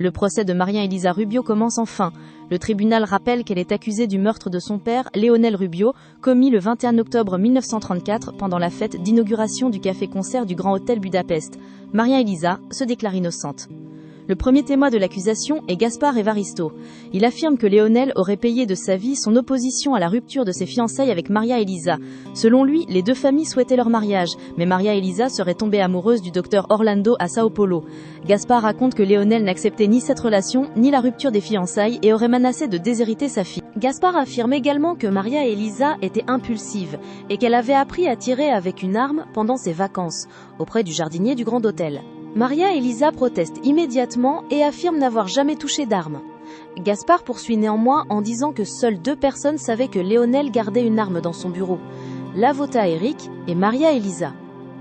Le procès de Maria Elisa Rubio commence enfin. Le tribunal rappelle qu'elle est accusée du meurtre de son père, Léonel Rubio, commis le 21 octobre 1934 pendant la fête d'inauguration du café-concert du Grand Hôtel Budapest. Maria Elisa se déclare innocente. Le premier témoin de l'accusation est Gaspard Evaristo. Il affirme que Léonel aurait payé de sa vie son opposition à la rupture de ses fiançailles avec Maria Elisa. Selon lui, les deux familles souhaitaient leur mariage, mais Maria Elisa serait tombée amoureuse du docteur Orlando à Sao Paulo. Gaspard raconte que Léonel n'acceptait ni cette relation, ni la rupture des fiançailles et aurait menacé de déshériter sa fille. Gaspard affirme également que Maria Elisa était impulsive et qu'elle avait appris à tirer avec une arme pendant ses vacances, auprès du jardinier du Grand Hôtel. Maria Elisa proteste immédiatement et affirme n'avoir jamais touché d'arme. Gaspard poursuit néanmoins en disant que seules deux personnes savaient que Léonel gardait une arme dans son bureau, l'avocat Eric et Maria Elisa.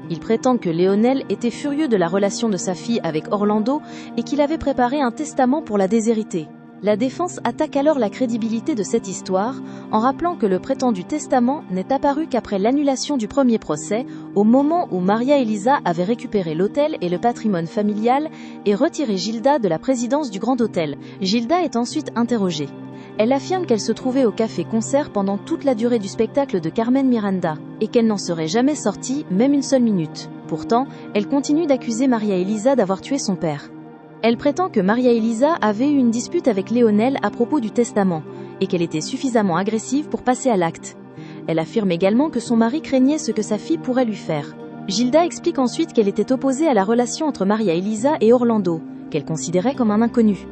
Il prétend que Léonel était furieux de la relation de sa fille avec Orlando et qu'il avait préparé un testament pour la déshériter. La défense attaque alors la crédibilité de cette histoire en rappelant que le prétendu testament n'est apparu qu'après l'annulation du premier procès, au moment où Maria Elisa avait récupéré l'hôtel et le patrimoine familial et retiré Gilda de la présidence du Grand Hôtel. Gilda est ensuite interrogée. Elle affirme qu'elle se trouvait au café-concert pendant toute la durée du spectacle de Carmen Miranda et qu'elle n'en serait jamais sortie, même une seule minute. Pourtant, elle continue d'accuser Maria Elisa d'avoir tué son père. Elle prétend que Maria Elisa avait eu une dispute avec Léonel à propos du testament et qu'elle était suffisamment agressive pour passer à l'acte. Elle affirme également que son mari craignait ce que sa fille pourrait lui faire. Gilda explique ensuite qu'elle était opposée à la relation entre Maria Elisa et Orlando, qu'elle considérait comme un inconnu.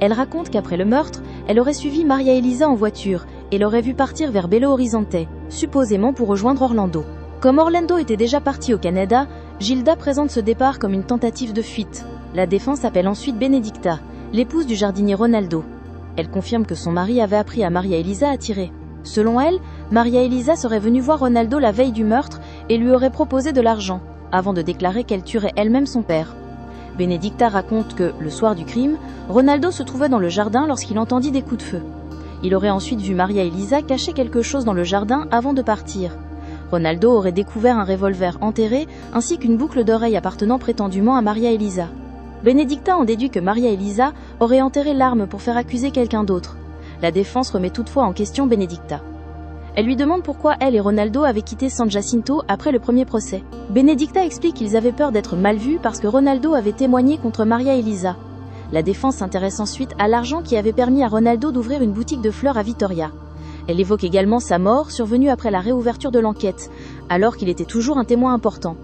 Elle raconte qu'après le meurtre, elle aurait suivi Maria Elisa en voiture et l'aurait vue partir vers Belo Horizonte, supposément pour rejoindre Orlando. Comme Orlando était déjà parti au Canada, Gilda présente ce départ comme une tentative de fuite. La défense appelle ensuite Benedicta, l'épouse du jardinier Ronaldo. Elle confirme que son mari avait appris à Maria Elisa à tirer. Selon elle, Maria Elisa serait venue voir Ronaldo la veille du meurtre et lui aurait proposé de l'argent, avant de déclarer qu'elle tuerait elle-même son père. Benedicta raconte que, le soir du crime, Ronaldo se trouvait dans le jardin lorsqu'il entendit des coups de feu. Il aurait ensuite vu Maria Elisa cacher quelque chose dans le jardin avant de partir. Ronaldo aurait découvert un revolver enterré ainsi qu'une boucle d'oreille appartenant prétendument à Maria Elisa. Benedicta en déduit que Maria Elisa aurait enterré l'arme pour faire accuser quelqu'un d'autre. La défense remet toutefois en question Benedicta. Elle lui demande pourquoi elle et Ronaldo avaient quitté San Jacinto après le premier procès. Benedicta explique qu'ils avaient peur d'être mal vus parce que Ronaldo avait témoigné contre Maria Elisa. La défense s'intéresse ensuite à l'argent qui avait permis à Ronaldo d'ouvrir une boutique de fleurs à Vitoria. Elle évoque également sa mort survenue après la réouverture de l'enquête, alors qu'il était toujours un témoin important.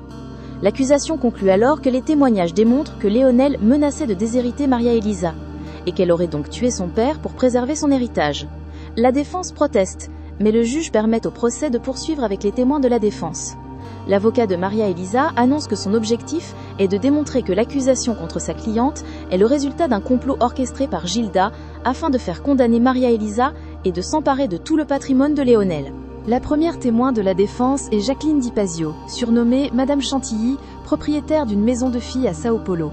L'accusation conclut alors que les témoignages démontrent que Léonel menaçait de déshériter Maria Elisa, et qu'elle aurait donc tué son père pour préserver son héritage. La défense proteste, mais le juge permet au procès de poursuivre avec les témoins de la défense. L'avocat de Maria Elisa annonce que son objectif est de démontrer que l'accusation contre sa cliente est le résultat d'un complot orchestré par Gilda afin de faire condamner Maria Elisa et de s'emparer de tout le patrimoine de Léonel. La première témoin de la défense est Jacqueline Di Pasio, surnommée Madame Chantilly, propriétaire d'une maison de filles à Sao Paulo.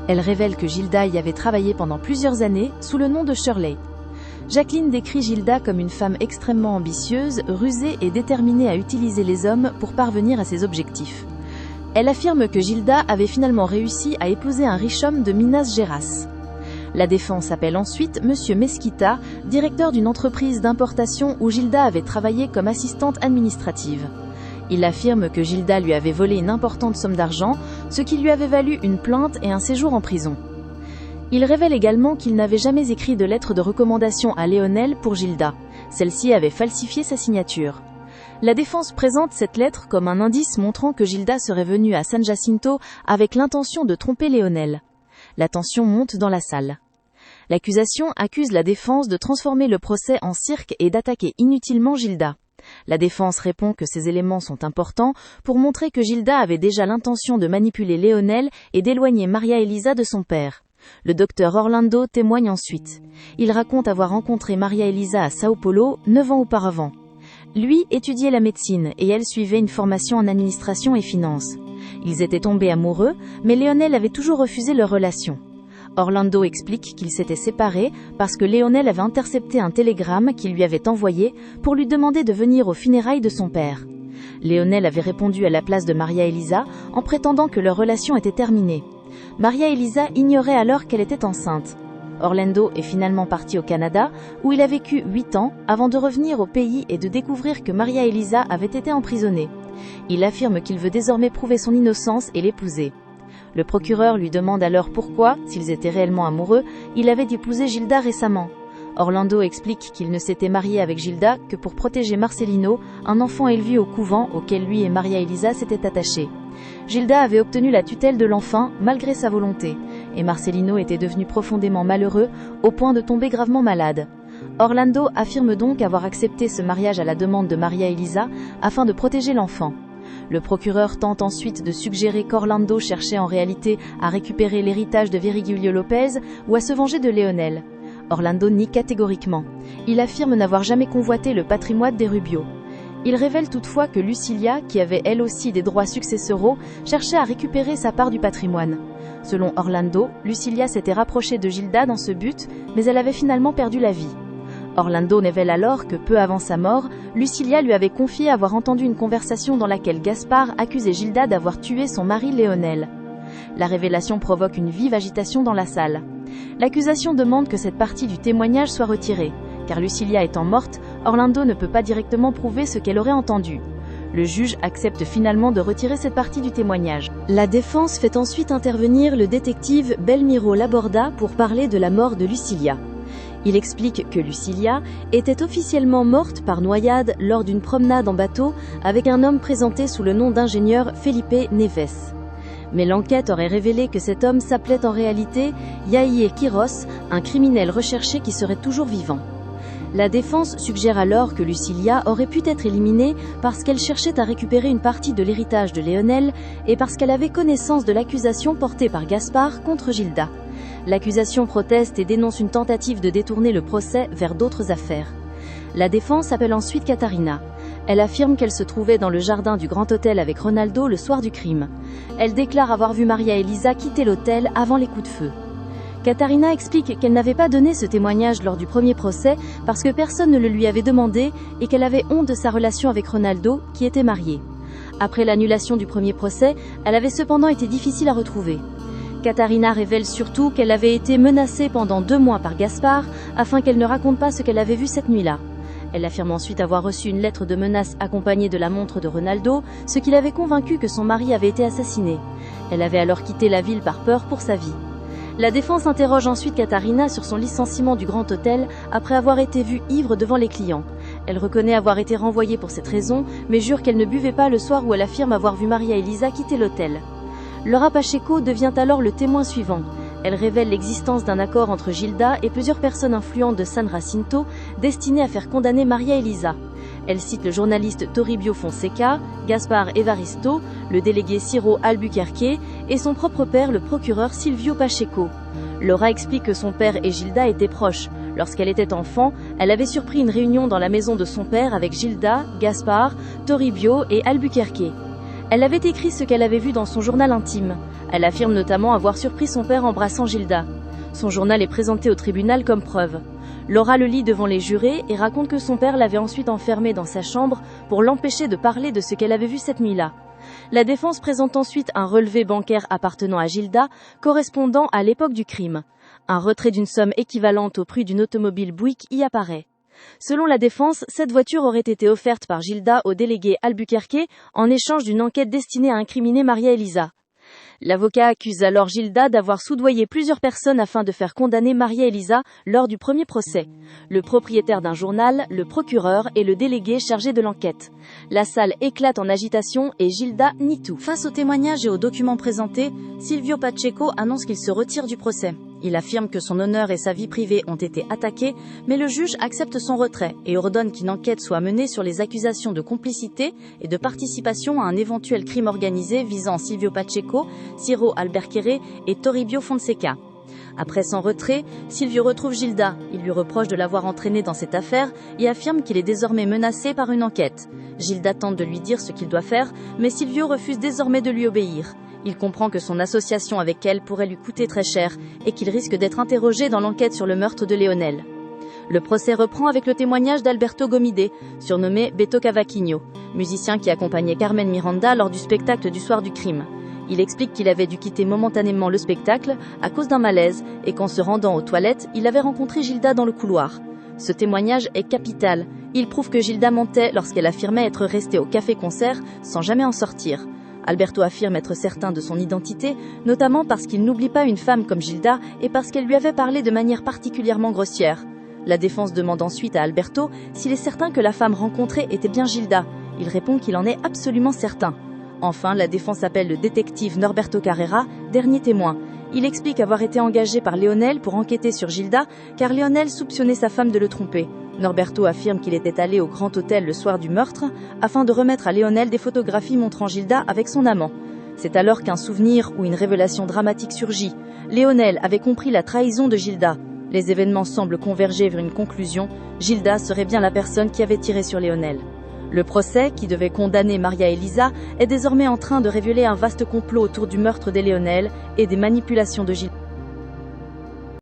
Elle révèle que Gilda y avait travaillé pendant plusieurs années sous le nom de Shirley. Jacqueline décrit Gilda comme une femme extrêmement ambitieuse, rusée et déterminée à utiliser les hommes pour parvenir à ses objectifs. Elle affirme que Gilda avait finalement réussi à épouser un riche homme de Minas Gerais. La défense appelle ensuite Monsieur Mesquita, directeur d'une entreprise d'importation où Gilda avait travaillé comme assistante administrative. Il affirme que Gilda lui avait volé une importante somme d'argent, ce qui lui avait valu une plainte et un séjour en prison. Il révèle également qu'il n'avait jamais écrit de lettre de recommandation à Léonel pour Gilda. Celle-ci avait falsifié sa signature. La défense présente cette lettre comme un indice montrant que Gilda serait venue à San Jacinto avec l'intention de tromper Léonel. La tension monte dans la salle. L'accusation accuse la défense de transformer le procès en cirque et d'attaquer inutilement Gilda. La défense répond que ces éléments sont importants pour montrer que Gilda avait déjà l'intention de manipuler Léonel et d'éloigner Maria Elisa de son père. Le docteur Orlando témoigne ensuite. Il raconte avoir rencontré Maria Elisa à Sao Paulo 9 ans auparavant. Lui étudiait la médecine et elle suivait une formation en administration et finance. Ils étaient tombés amoureux, mais Léonel avait toujours refusé leur relation. Orlando explique qu'ils s'étaient séparés parce que Léonel avait intercepté un télégramme qu'il lui avait envoyé pour lui demander de venir aux funérailles de son père. Léonel avait répondu à la place de Maria Elisa en prétendant que leur relation était terminée. Maria Elisa ignorait alors qu'elle était enceinte. Orlando est finalement parti au Canada, où il a vécu 8 ans, avant de revenir au pays et de découvrir que Maria Elisa avait été emprisonnée. Il affirme qu'il veut désormais prouver son innocence et l'épouser. Le procureur lui demande alors pourquoi, s'ils étaient réellement amoureux, il avait épousé Gilda récemment. Orlando explique qu'il ne s'était marié avec Gilda que pour protéger Marcelino, un enfant élevé au couvent auquel lui et Maria Elisa s'étaient attachés. Gilda avait obtenu la tutelle de l'enfant malgré sa volonté, et Marcelino était devenu profondément malheureux au point de tomber gravement malade. Orlando affirme donc avoir accepté ce mariage à la demande de Maria Elisa afin de protéger l'enfant. Le procureur tente ensuite de suggérer qu'Orlando cherchait en réalité à récupérer l'héritage de Virgilio Lopez ou à se venger de Leonel. Orlando nie catégoriquement. Il affirme n'avoir jamais convoité le patrimoine des Rubio. Il révèle toutefois que Lucilia, qui avait elle aussi des droits successoraux, cherchait à récupérer sa part du patrimoine. Selon Orlando, Lucilia s'était rapprochée de Gilda dans ce but, mais elle avait finalement perdu la vie. Orlando révèle alors que peu avant sa mort, Lucilia lui avait confié avoir entendu une conversation dans laquelle Gaspard accusait Gilda d'avoir tué son mari Léonel. La révélation provoque une vive agitation dans la salle. L'accusation demande que cette partie du témoignage soit retirée, car Lucilia étant morte, Orlando ne peut pas directement prouver ce qu'elle aurait entendu. Le juge accepte finalement de retirer cette partie du témoignage. La défense fait ensuite intervenir le détective Belmiro Laborda pour parler de la mort de Lucilia. Il explique que Lucilia était officiellement morte par noyade lors d'une promenade en bateau avec un homme présenté sous le nom d'ingénieur Felipe Neves. Mais l'enquête aurait révélé que cet homme s'appelait en réalité Yair Quiros, un criminel recherché qui serait toujours vivant. La défense suggère alors que Lucilia aurait pu être éliminée parce qu'elle cherchait à récupérer une partie de l'héritage de Léonel et parce qu'elle avait connaissance de l'accusation portée par Gaspard contre Gilda. L'accusation proteste et dénonce une tentative de détourner le procès vers d'autres affaires. La défense appelle ensuite Catarina. Elle affirme qu'elle se trouvait dans le jardin du Grand Hôtel avec Ronaldo le soir du crime. Elle déclare avoir vu Maria Elisa quitter l'hôtel avant les coups de feu. Catarina explique qu'elle n'avait pas donné ce témoignage lors du premier procès parce que personne ne le lui avait demandé et qu'elle avait honte de sa relation avec Ronaldo, qui était marié. Après l'annulation du premier procès, elle avait cependant été difficile à retrouver. Catarina révèle surtout qu'elle avait été menacée pendant 2 mois par Gaspard afin qu'elle ne raconte pas ce qu'elle avait vu cette nuit-là. Elle affirme ensuite avoir reçu une lettre de menace accompagnée de la montre de Ronaldo, ce qui l'avait convaincue que son mari avait été assassiné. Elle avait alors quitté la ville par peur pour sa vie. La défense interroge ensuite Catarina sur son licenciement du Grand Hôtel après avoir été vue ivre devant les clients. Elle reconnaît avoir été renvoyée pour cette raison, mais jure qu'elle ne buvait pas le soir où elle affirme avoir vu Maria Elisa quitter l'hôtel. Laura Pacheco devient alors le témoin suivant. Elle révèle l'existence d'un accord entre Gilda et plusieurs personnes influentes de San Jacinto destinées à faire condamner Maria Elisa. Elle cite le journaliste Toribio Fonseca, Gaspard Evaristo, le délégué Ciro Albuquerque et son propre père, le procureur Silvio Pacheco. Laura explique que son père et Gilda étaient proches. Lorsqu'elle était enfant, elle avait surpris une réunion dans la maison de son père avec Gilda, Gaspard, Toribio et Albuquerque. Elle avait écrit ce qu'elle avait vu dans son journal intime. Elle affirme notamment avoir surpris son père embrassant Gilda. Son journal est présenté au tribunal comme preuve. Laura le lit devant les jurés et raconte que son père l'avait ensuite enfermée dans sa chambre pour l'empêcher de parler de ce qu'elle avait vu cette nuit-là. La défense présente ensuite un relevé bancaire appartenant à Gilda, correspondant à l'époque du crime. Un retrait d'une somme équivalente au prix d'une automobile Buick y apparaît. Selon la défense, cette voiture aurait été offerte par Gilda au délégué Albuquerque en échange d'une enquête destinée à incriminer Maria Elisa. L'avocat accuse alors Gilda d'avoir soudoyé plusieurs personnes afin de faire condamner Maria Elisa lors du premier procès. Le propriétaire d'un journal, le procureur et le délégué chargé de l'enquête. La salle éclate en agitation et Gilda nie tout. Face aux témoignages et aux documents présentés, Silvio Pacheco annonce qu'il se retire du procès. Il affirme que son honneur et sa vie privée ont été attaqués, mais le juge accepte son retrait et ordonne qu'une enquête soit menée sur les accusations de complicité et de participation à un éventuel crime organisé visant Silvio Pacheco, Ciro Albuquerque et Toribio Fonseca. Après son retrait, Silvio retrouve Gilda. Il lui reproche de l'avoir entraînée dans cette affaire et affirme qu'il est désormais menacé par une enquête. Gilda tente de lui dire ce qu'il doit faire, mais Silvio refuse désormais de lui obéir. Il comprend que son association avec elle pourrait lui coûter très cher et qu'il risque d'être interrogé dans l'enquête sur le meurtre de Léonel. Le procès reprend avec le témoignage d'Alberto Gomide, surnommé Beto Cavaquinho, musicien qui accompagnait Carmen Miranda lors du spectacle du soir du crime. Il explique qu'il avait dû quitter momentanément le spectacle à cause d'un malaise et qu'en se rendant aux toilettes, il avait rencontré Gilda dans le couloir. Ce témoignage est capital. Il prouve que Gilda mentait lorsqu'elle affirmait être restée au café-concert sans jamais en sortir. Alberto affirme être certain de son identité, notamment parce qu'il n'oublie pas une femme comme Gilda et parce qu'elle lui avait parlé de manière particulièrement grossière. La défense demande ensuite à Alberto s'il est certain que la femme rencontrée était bien Gilda. Il répond qu'il en est absolument certain. Enfin, la défense appelle le détective Norberto Carrera, dernier témoin. Il explique avoir été engagé par Léonel pour enquêter sur Gilda, car Léonel soupçonnait sa femme de le tromper. Norberto affirme qu'il était allé au Grand Hôtel le soir du meurtre, afin de remettre à Léonel des photographies montrant Gilda avec son amant. C'est alors qu'un souvenir ou une révélation dramatique surgit. Léonel avait compris la trahison de Gilda. Les événements semblent converger vers une conclusion. Gilda serait bien la personne qui avait tiré sur Léonel. Le procès, qui devait condamner Maria Elisa, est désormais en train de révéler un vaste complot autour du meurtre de Léonel et des manipulations de Gilda.